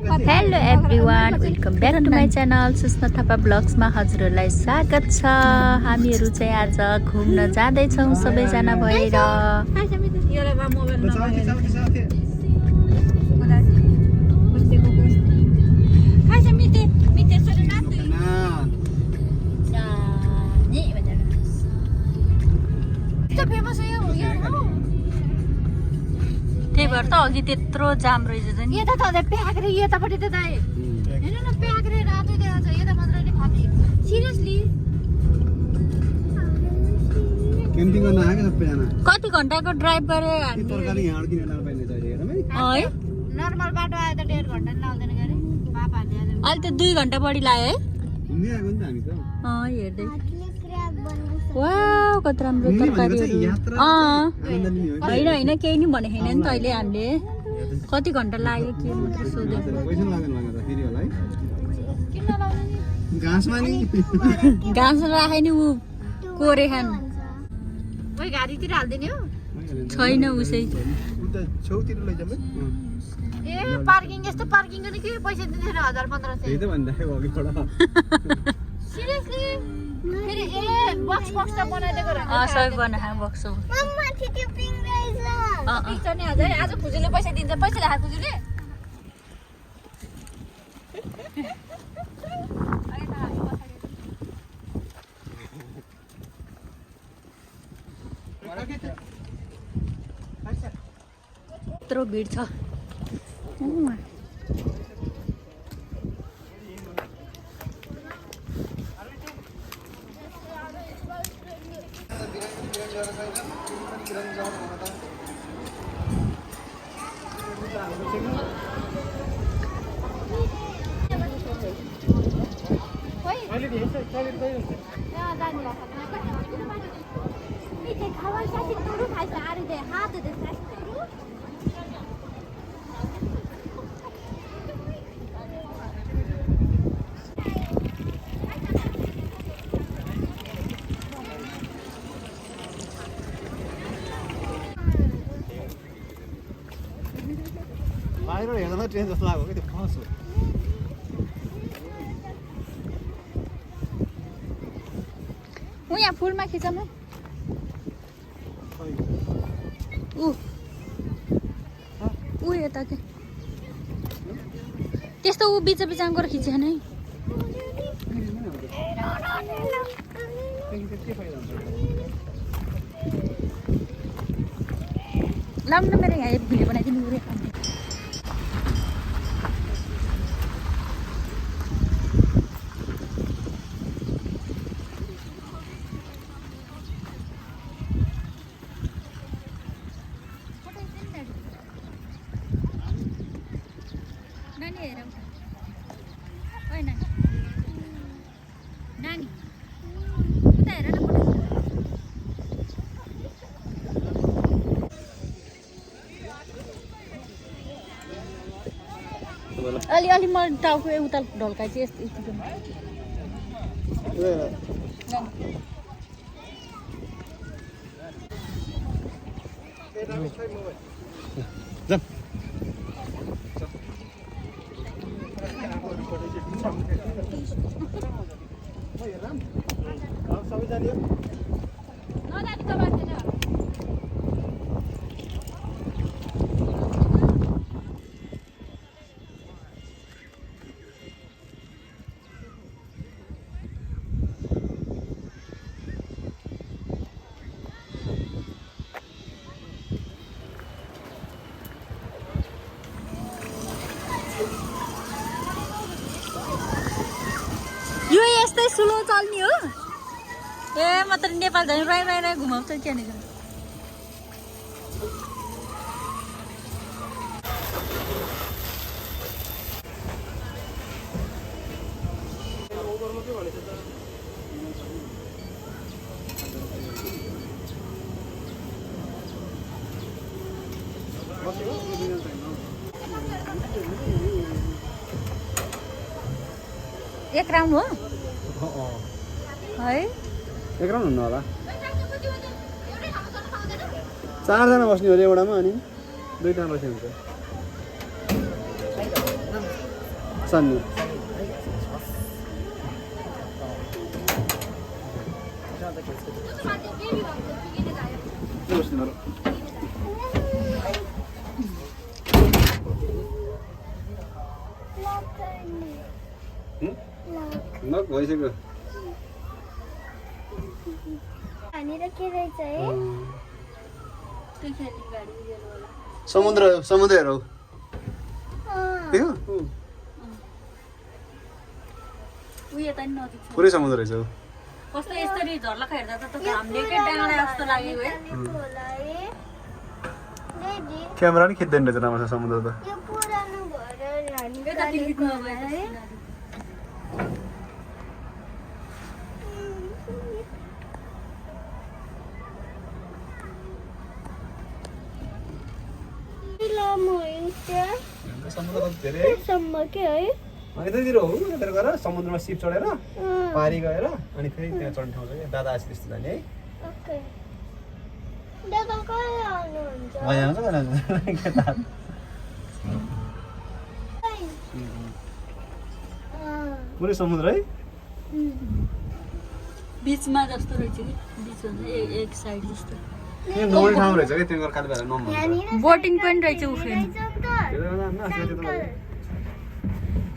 Hello everyone, welcome back to my channel Susna Thapa ब्लग्समा हजुरहरूलाई स्वागत छ। हामीहरू चाहिँ आज घुम्न जाँदैछौँ सबैजना भएर। त्यही भएर त अघि त्यत्रो जाम रहेछ नि। यता त प्याक्रे यतापट्टि त दाइ हेर्नु न प्याक्रे रातो देखाउँछ यता मात्र नि फाल्ने सिरियसली क्याम्पिङ गर्न आएको सबैजना कति घन्टाको ड्राइभ गरे हामी तरकारी यहाँ किन नर पाइने छ हेरमै है। नर्मल बाटो आए त 1.5 घन्टा नि लाग्दैन गरे पापाले अहिले त 2 घन्टा बढी लाग्यो है। घुम्दै आएको नि त हामी त हेर्दै वाउ कति राम्रो तरकारीहरू। होइन केही नि भनेको छैन नि त अहिले हामीले कति घन्टा लाग्यो के मात्र सोधेको। पैसा लाग्दैन त फेरि होला है घाँसमा नि घाँस राखे नि ऊ कोरे खान ओइ गाडीतिर हाल्दिने हो छैन उसै। उता छेउतिर लैजाऊ ए पार्किङ यस्तो पार्किङ गर्ने के पैसा दिँदैन 1000-1500 त्यही त भन्दाखेरि अघिबाट सिरियसली फेरि ए बक्स त बनाइदिएको रहेछ सबै बनाए बक्स मम्मा त्यो पिङ रहेछ पिक्चर नि आज आज खुजुले पैसा दिन्छ पैसा राख खुजुले यत्रो भिड छ। बाहिर हेर्दा ट्रेन जस्तो लाग्यो कि त्यो फस हो ऊ यहाँ फुलमा खिचौँ ऊ यता के त्यस्तो ऊ बिच बिचमा गएर खिच्यो नै लाउनु न मेरो यहाँ भिडियो बनाइदिनु पऱ्यो। अलि म टाउको उता ढल्काइ चाहिँ यस्तो यस्तो यो यस्तै स्लो चल्ने हो। ए म त नेपाल झन् राई राई राई घुमाउँछ त्यहाँनिर। एक राउन्ड हो है एक राउन्ड हुनु होला 4 जना बस्ने हो एउटामा अनि 2 जना बस्ने हुन्छ सक्छन् नि नक भइसक्यो समुद्र समुद्र हेरौ पुरै समुद्र रहेछ कस्तो यसरी झर्लका हेर्दा त घामले के डाँडा जस्तो लाग्यो है क्यामेरा नि खिच्दैन रहेछ राम्रो समुद्र त समुद्र धेरै यतातिर हो यतातिर गएर समुद्रमा सिप चढेर पारी गएर अनि फेरि त्यहाँ चढ्ने ठाउँ छ क्या दादा आएपछि त्यस्तो जाने है पुरै समुद्र है बीचमा जस्तो रहेछ कि बीचमा एक साइड जस्तो यो नौलो ठाउँ रहेछ क्या त्यहाँ गएर काली भएर नम बोटिङ पनि रहेछ उफेन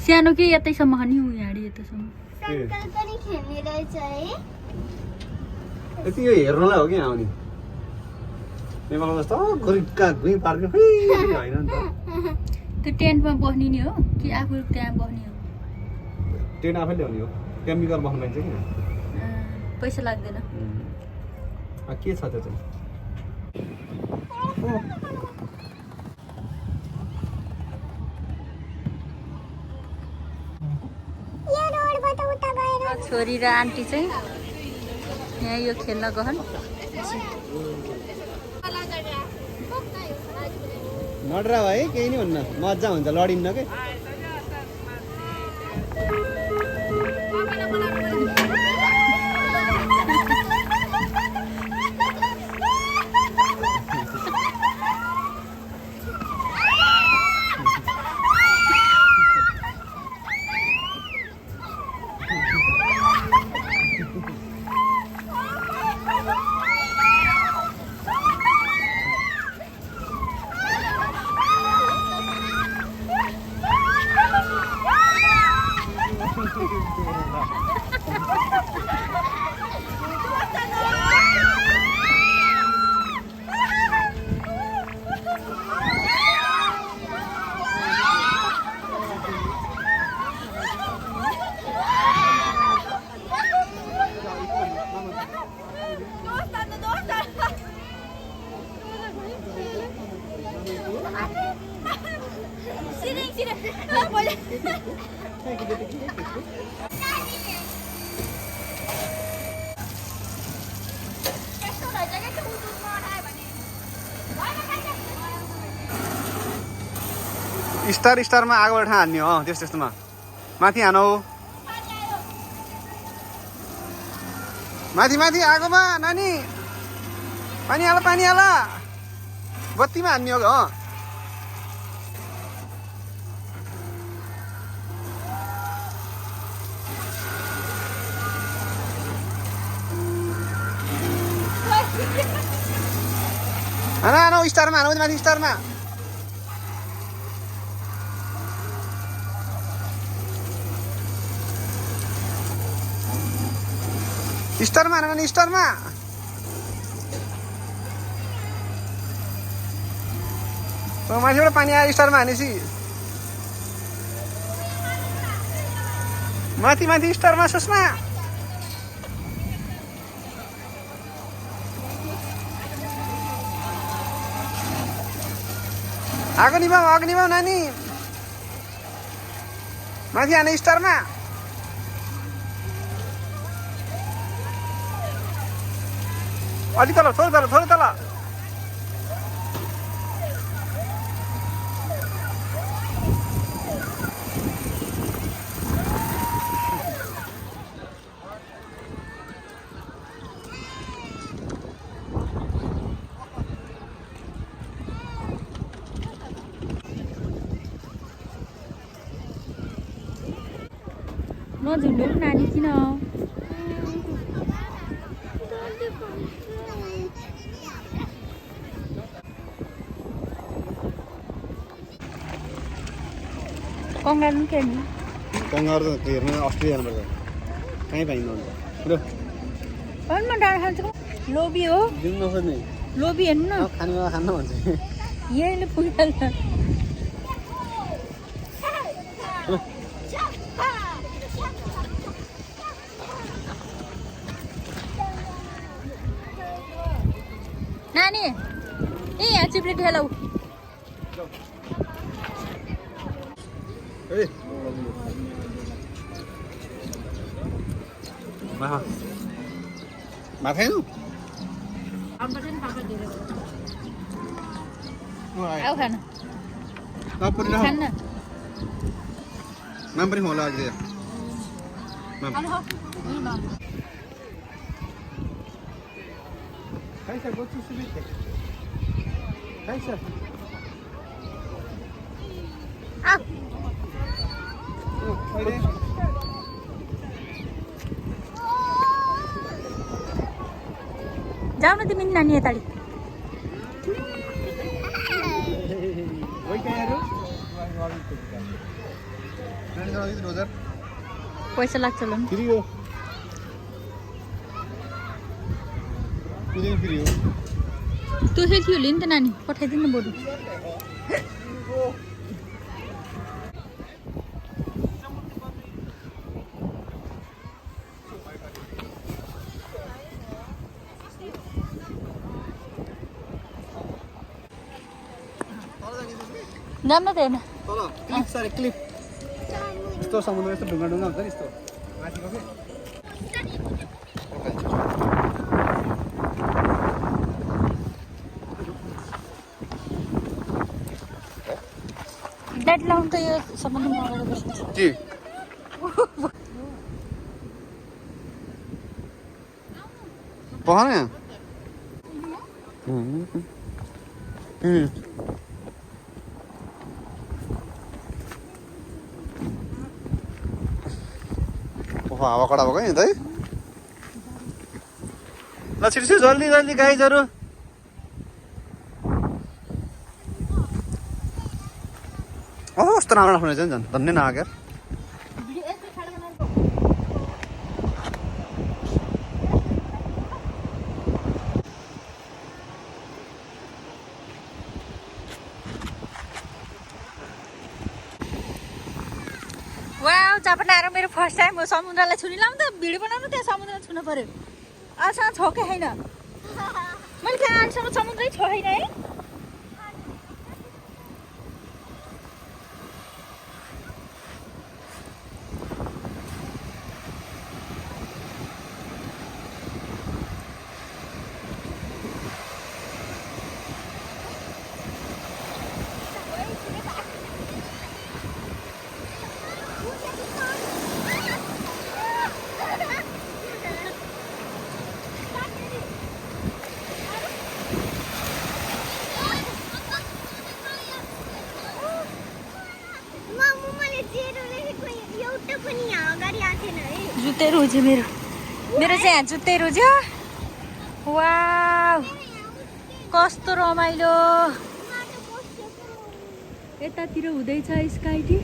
सानो के यतैसम्म नि उहाँडी यतैसम्म यति यो हेर्नलाई हो कि आउने नेपालमा जस्तो घुरिक्का घुइँ पार्ने होइन नि त त्यो टेन्टमा बस्ने नि हो कि आफू त्यहाँ बस्ने हो टेन्ट आफै ल्याउने हो क्याम्पिङ गरेर बस्नु पाइन्छ कि पैसा लाग्दैन के छ त्यो चाहिँ छोरी र आन्टी चाहिँ यहाँ यो खेल्न गहन नडरा भाइ केही नि हुन्न मजा हुन्छ लडिन्न के स्टार स्टारमा आगोबाट हान्ने हो त्यस्तोमा माथि हानौ माथि माथि आगोमा नानी पानी हाल बत्तीमा हान्ने हो हानौ स्टारमा हानौ माथि स्टारमा स्टारमा हान नि स्टारमा माथिबाट पानी आयो स्टारमा हानेपछि माथि माथि स्टारमा सुषमा आगो निभाऊ नानी माथि हाने स्टारमा अलि तल थोरै तल नझुन्डो नानी किन कङ्गारू के नि कङ्गारू त हेर्न अस्ट्रेलिया जानुपर्छ कहीँ पाइँदैन ल कनमा डाँडा खान्छ लोभी हो दिनु नखोज्ने लोभी हेर्नु न खानु खान्न भन्छ यहीले पुगिहाल्छ नानी ए यहाँ चिप्ले ठेलाउ ए माहा माथि नु आऊ खान नपरि खान न नाम पनि होला आज माम खाइस गोचु सुबिते खाइस आ जाऊ न तिमी नानी यताडी पैसा लाग्छ ल फ्री हो फ्री हो तँ थियो नि त नानी पठाइदिनु न बरु जाम न त हेर्न तल क्लिप सर क्लिप यस्तो समुद्र यस्तो ढुङ्गा ढुङ्गा हुन्छ नि यस्तो माथिको के ड्याडी लाउनु त यो समुद्रमा अगाडि बस्नु के पहने हावा कडा भएको नि त है ल छिटो जल्दी जल्दी गाइजहरू कस्तो राम्रो राम्रो रहेछ नि झन् धन्नै नआग्यो वाउ जापान आएर मेरो फर्स्ट टाइम हो समुद्रलाई छुनी लाउँ त भिडियो बनाउनु त्यहाँ समुद्रमा छुनु पर्यो आसँग छ कि छैन मैले त्यहाँ आजसम्म समुद्रै छोएन है जुत्तै रोज्यो मेरो मेरो चाहिँ यहाँ जुत्तै रोज्यो वाउ कस्तो रमाइलो यतातिर हुँदैछ स्काई टी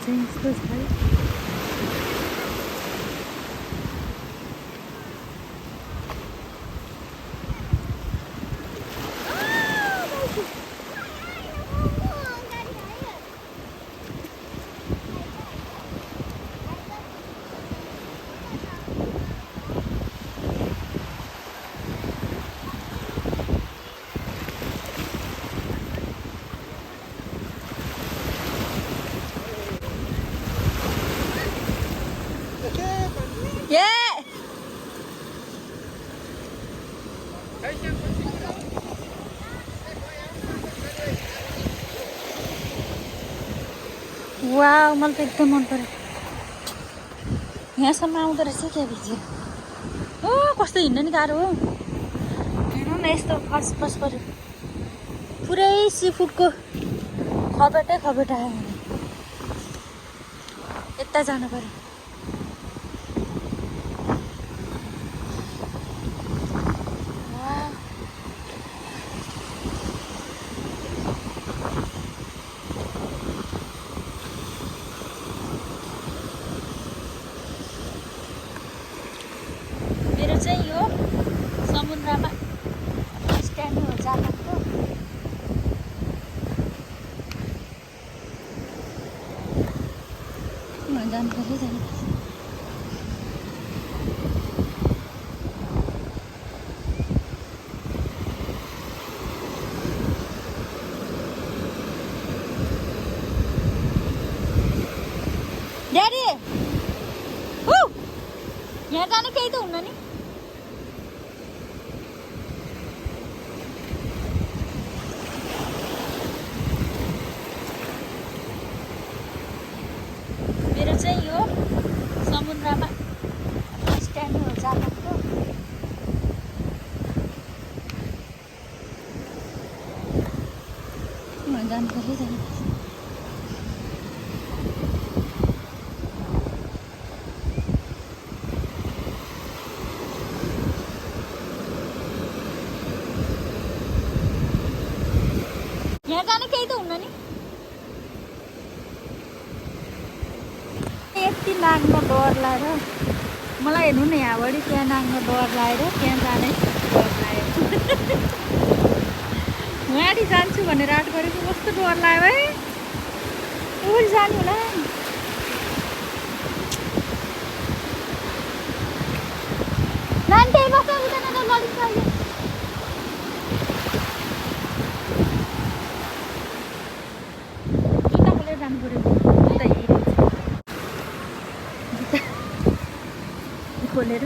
चाहिँ यस्तो छ वाउ मलाई त एकदम मन पर्यो यहाँसम्म आउँदो रहेछ क्या भिज्यो ओ कस्तो हिँड्न नि गाह्रो हो हेर्नु न यस्तो फर्स्ट पर्यो पुरै सी फुडको खबेटा आयो भने यता जानु पर्यो। मेरो चाहिँ यो समुद्रमा स्ट्यान्ड हो जापानको। जानकारी छैन। ड्याडी यहाँ जाने केही त हुन्न नि। मेरो चाहिँ यो समुद्रमा स्ट्यान्ड हो जापानको। जानकारी छैन। यहाँ जाने केही त हुन्न नि। यति नाग्न डर लागेर मलाई हेर्नु न यहाँबाट त्यहाँ नाग्न डर लागेर त्यहाँ जाने डर लाग्यो। गाडी जान्छु भनेर आँट गरेको कस्तो डर लाग्यो है। उही जाने होला। नानी त्यही बस्छ उता न ललित अहिले। जुत्ता खोलेर जानु पर्यो। जुत्ता हिँडेको छ। जुत्ता खोलेर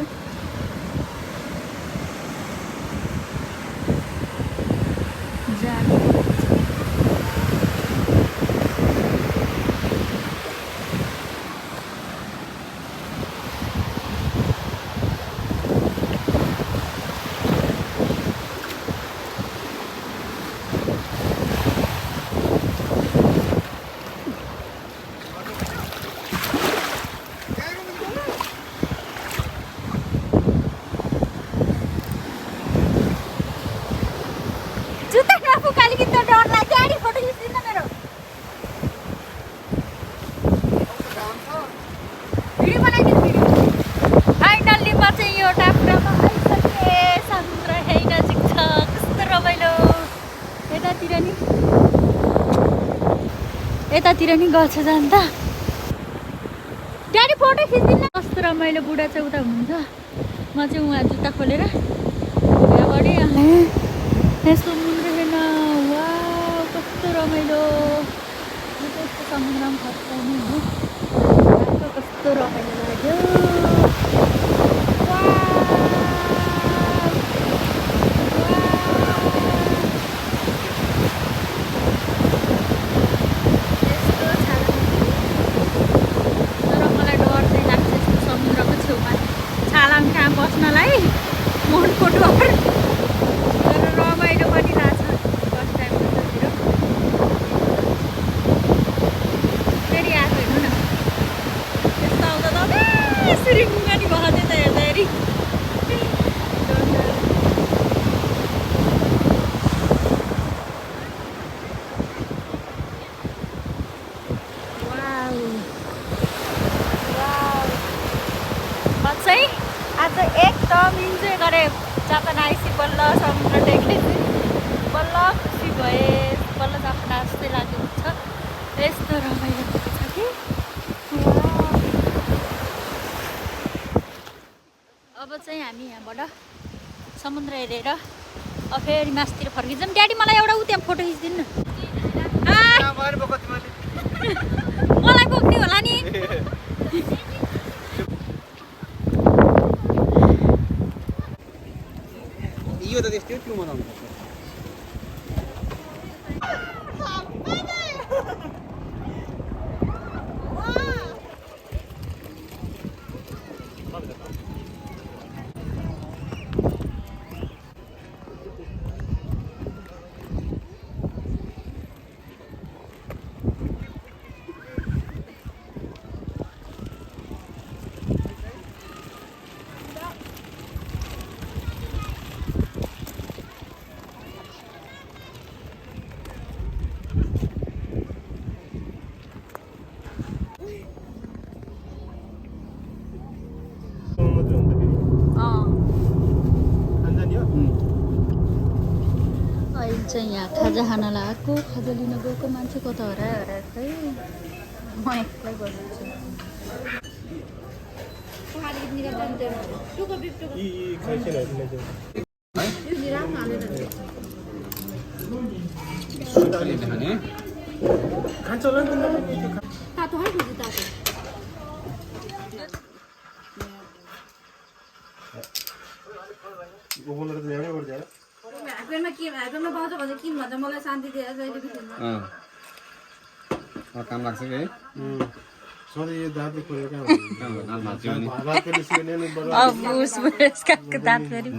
जानु। जुत्ता नफुकाली कि त डर लाग्यो। गाडी फोटो खिच्दिन मेरो। भिडियो बनाइदिनु भिडियो। फाइनल्ली म चाहिँ यो टापुरामा आइसकेँ। समुद्र है नजिक छ। कस्तो रमाइलो। यतातिर नि गल्छ जान त। ड्याडी फोटो खिच्दिन। कस्तो रमाइलो। बुढा चाहिँ उता हुनुहुन्छ। म चाहिँ उहाँ जुत्ता खोलेर यहाँबाट यस्तो समुद्र हेर्न। वाउ कस्तो रमाइलो। यस्तो समुद्रमा फर्स्ट टाइम हो। कस्तो रमाइलो लाग्यो। तर मलाई डर चाहिँ लाग्छ यस्तो समुद्रको छेउमा छालाङ कहाँ बस्नलाई मनको डर। तर रमाइलो पनि लाग्छ फर्स्ट टाइम त्यतातिर। फेरि आएको हेर्नु न। यस्तो आउँदा त यसरी मुगा नि भएको थियो त हेर्दाखेरि। म चाहिँ आज एकदम इन्जोय गरेँ। जापान आइसी बल्ल समुद्र देख्ने बल्ल खुसी भएँ। बल्ल जापान जस्तै लाग्यो हुन्छ। यस्तो रमाइलो छ कि। अब चाहिँ हामी यहाँबाट समुद्र हेरेर फेरि मासतिर फर्किन्छौँ। ड्याडी मलाई एउटा त्यहाँ फोटो खिचिदिनु न। मलाई बोक्ने होला नि। यो त त्यस्तै त्यो मनाउनु पर्छ। खाजा खान लगाएको खाजा लिन गएको मान्छे कता हराएर खै म एक्लै बस्छु मलाई शान्ति दिएर जहिले काम लाग्छ कि अब उसको दाँत फेरि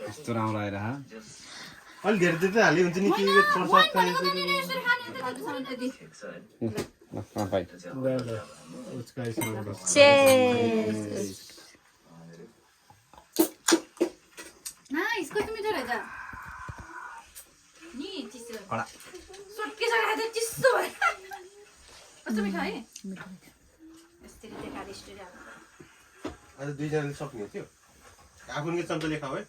यस्तो राम्रो आएर अलि धेरै त हाली हुन्छ नि के इसको तो मिठो रहेछ नि चिसो सुटके जग्गा त चिसो भयो कस्तो मिठो है यसरी देखाले स्टोरी आज दुईजनाले सक्ने थियो आफूले चम्चले खाऊ है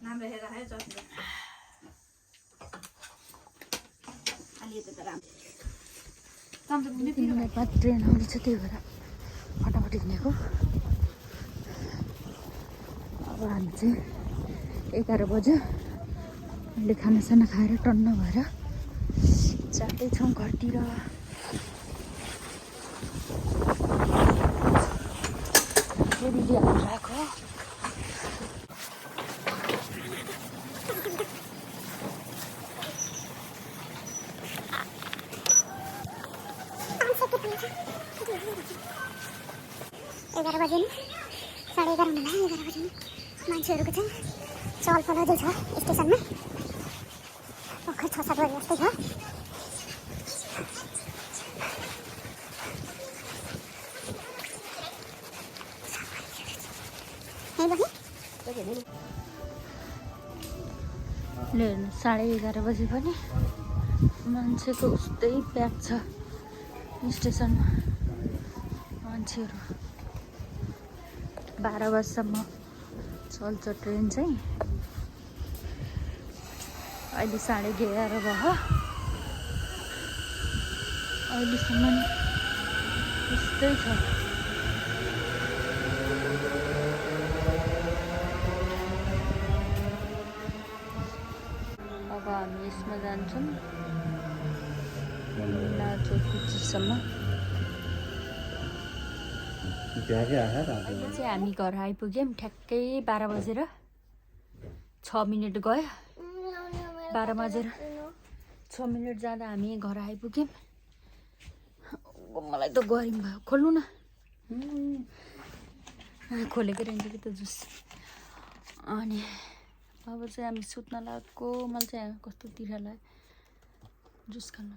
राम्रो हेरेर है जस्तो अलि त राम्रो चम्चा पनि तिमीलाई ट्रेन आउँदैछ त्यही भएर फटाफट हिँडेको अब हामी चाहिँ 11 बज्यो अहिले खानासाना खाएर टन्न भएर जाँदैछौँ घरतिर दिदी आएको एघार बजे नि 11:30 हुँदैन 11 बजे नि मान्छेहरूको चाहिँ चहल पहल अझै छ स्टेसनमा भर्खर 6-7 बजे जस्तै छ ले 11:30 बजे पनि मान्छेको उस्तै प्याक छ स्टेसनमा मान्छेहरू 12 बजीसम्म चल्छ ट्रेन चाहिँ अहिले 11:30 भयो अहिलेसम्म यस्तै छ अब हामी यसमा जान्छौँ नाचोकुचीसम्म अहिले चाहिँ हामी घर आइपुग्यौँ ठ्याक्कै 12 बजेर 6 मिनट गयो 12 बजेर 6 मिनट जाँदा हामी घर आइपुग्यौँ मलाई त गरिङ भयो खोल्नु न खोलेको रहेछ कि त जुस अनि अब चाहिँ हामी सुत्न लागेको मलाई चाहिँ कस्तो तिर्खा लाग्यो जुस खानु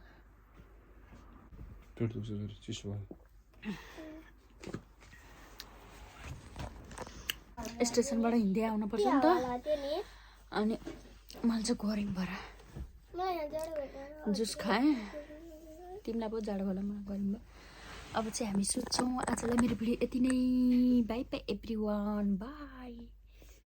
स्टेसनबाट हिँड्दै आउनुपर्छ नि त अनि मलाई चाहिँ गरिङ भएर जुस खाएँ तिमीलाई पो जाडो होला मलाई गरिङ भयो अब चाहिँ हामी सुत्छौँ आजलाई मेरो भिडियो यति नै बाई बाई एभ्रिवान बाई